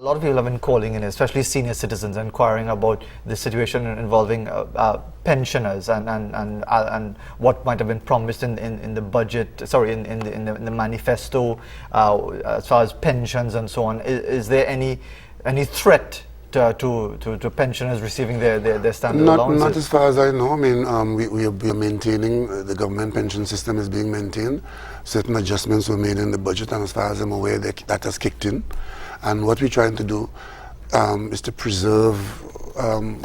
A lot of people have been calling in, especially senior citizens, inquiring about the situation involving pensioners and what might have been promised in the budget, sorry, in the manifesto as far as pensions and so on. Is there any threat to pensioners receiving their standard allowances? Not as far as I know. I mean, we are maintaining, the government pension system is being maintained. Certain adjustments were made in the budget, and as far as I'm aware, that has kicked in. And what we're trying to do is to preserve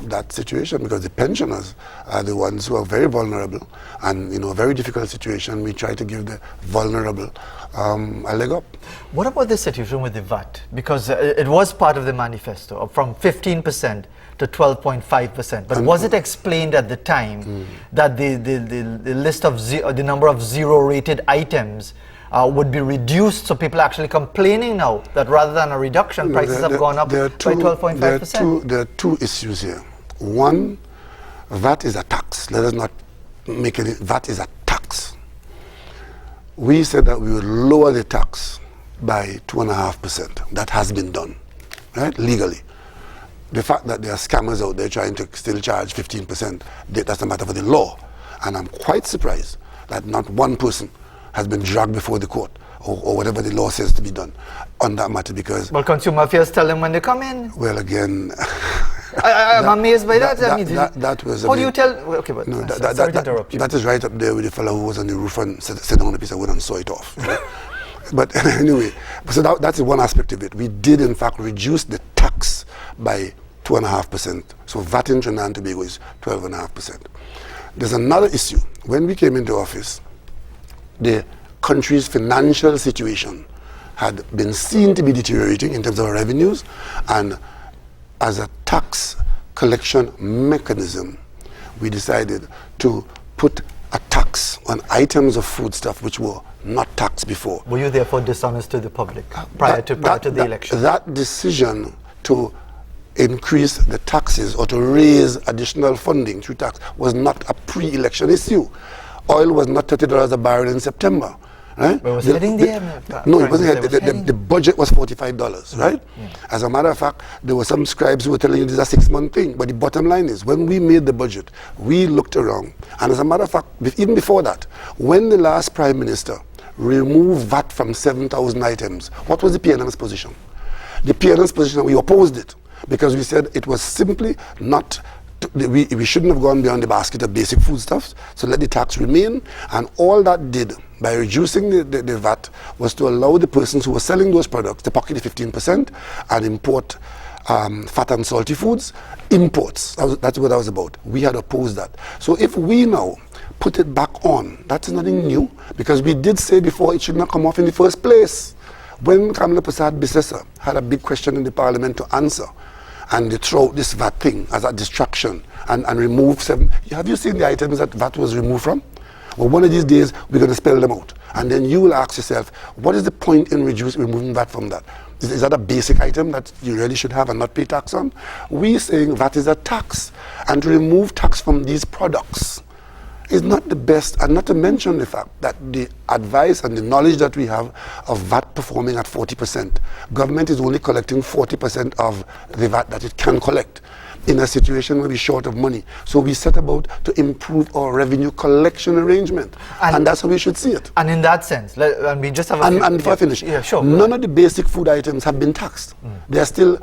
that situation, because the pensioners are the ones who are very vulnerable, and a very difficult situation. We try to give the vulnerable a leg up. What about the situation with the VAT? Because it was part of the manifesto, from 15% to 12.5%. But was it explained at the time that the list of the number of zero-rated items would be reduced, so people are actually complaining now that rather than a reduction, prices have gone up by 12.5%? There are two issues here. One, VAT is a tax. Let us not make it. VAT is a tax. We said that we would lower the tax by 2.5%. That has been done, right, legally. The fact that there are scammers out there trying to still charge 15%, that's a matter for the law. And I'm quite surprised that not one person has been dragged before the court or whatever the law says to be done on that matter, because... Well, consumer affairs tell them when they come in. Well, again... I'm amazed by that. That was... How do you tell... Okay, but no, sorry to interrupt you. That is right up there with the fellow who was on the roof and sat down on a piece of wood and saw it off. Right? But anyway, so that's one aspect of it. We did, in fact, reduce the tax by 2.5%. So VAT in Trinidad and Tobago is 12.5%. There's another issue. When we came into office, the country's financial situation had been seen to be deteriorating in terms of revenues, and as a tax collection mechanism, we decided to put a tax on items of foodstuff which were not taxed before. Were you therefore dishonest to the public prior to the election? That decision to increase the taxes or to raise additional funding through tax was not a pre-election issue. Oil was not $30 a barrel in September, right? But it was heading there. No, it wasn't. The budget was $45, right? Yeah. As a matter of fact, there were some scribes who were telling you this is a 6-month thing. But the bottom line is, when we made the budget, we looked around. And as a matter of fact, even before that, when the last Prime Minister removed VAT from 7,000 items, what was the PNM's position? The PNM's position, we opposed it, because we said it was simply not... We shouldn't have gone beyond the basket of basic foodstuffs, so let the tax remain. And all that did, by reducing the VAT, was to allow the persons who were selling those products to pocket the 15% and import fat and salty foods, imports. That's what that was about. We had opposed that. So if we now put it back on, that's nothing new, because we did say before it should not come off in the first place. When Kamala Prasad Bissesa had a big question in the parliament to answer, and they throw out this VAT thing as a distraction and remove 7. Have you seen the items that VAT was removed from? Well, one of these days, we're going to spell them out. And then you will ask yourself, what is the point in removing VAT from that? Is that a basic item that you really should have and not pay tax on? We're saying VAT is a tax. And to remove tax from these products is not the best, and not to mention the fact that the advice and the knowledge that we have of VAT performing at 40%, government is only collecting 40% of the VAT that it can collect in a situation where we're short of money. So we set about to improve our revenue collection arrangement, and that's how we should see it. And in that sense, and we just have and before I finish, none of the basic food items have been taxed. They're still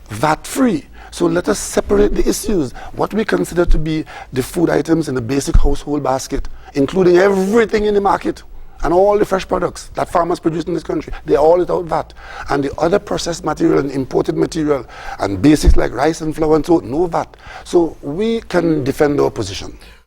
VAT-free. So let us separate the issues. What we consider to be the food items in the basic household basket, including everything in the market and all the fresh products that farmers produce in this country, they're all without VAT. And the other processed material and imported material and basics like rice and flour and so, no VAT. So we can defend our position.